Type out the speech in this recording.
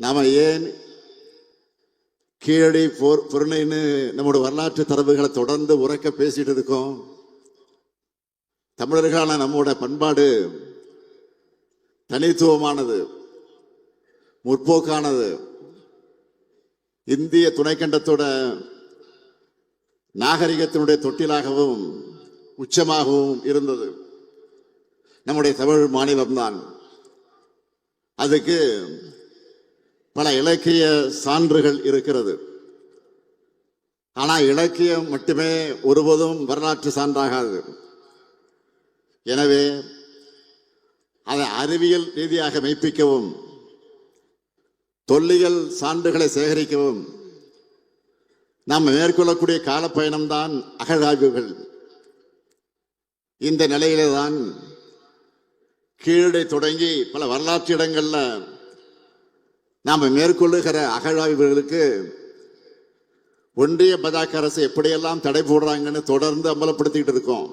நாம ஏன் கீழடி பொருணைன்னு நம்முடைய வரலாற்று தரவுகளை தொடர்ந்து உரைக்க பேசிட்டு இருக்கோம்? தமிழர்களான நம்முடைய பண்பாடு தனித்துவமானது, முற்போக்கானது, இந்திய துணைக்கண்டத்தோட நாகரிகத்தினுடைய தொட்டிலாகவும் உச்சமாகவும் இருந்தது நம்முடைய தமிழ் மாநிலம்தான். அதுக்கு பல இலக்கிய சான்றுகள் இருக்கிறது. ஆனால் இலக்கியம் மட்டுமே ஒருபோதும் வரலாற்று சான்றாகாது. எனவே அதை அறிவியல் ரீதியாக மெய்ப்பிக்கவும், தொல்லியல் சான்றுகளை சேகரிக்கவும் நாம் மேற்கொள்ளக்கூடிய காலப்பயணம்தான் அகழாய்வுகள். இந்த நிலையிலே தான் கீழடை தொடங்கி பல வரலாற்று இடங்கள்ல நாம் மேற்கொள்ளுகிற அகழாய்வுகளுக்கு ஒன்றிய பாஜக அரசு எப்படியெல்லாம் தடை போடுறாங்கன்னு தொடர்ந்து அம்பலப்படுத்திக்கிட்டு இருக்கோம்.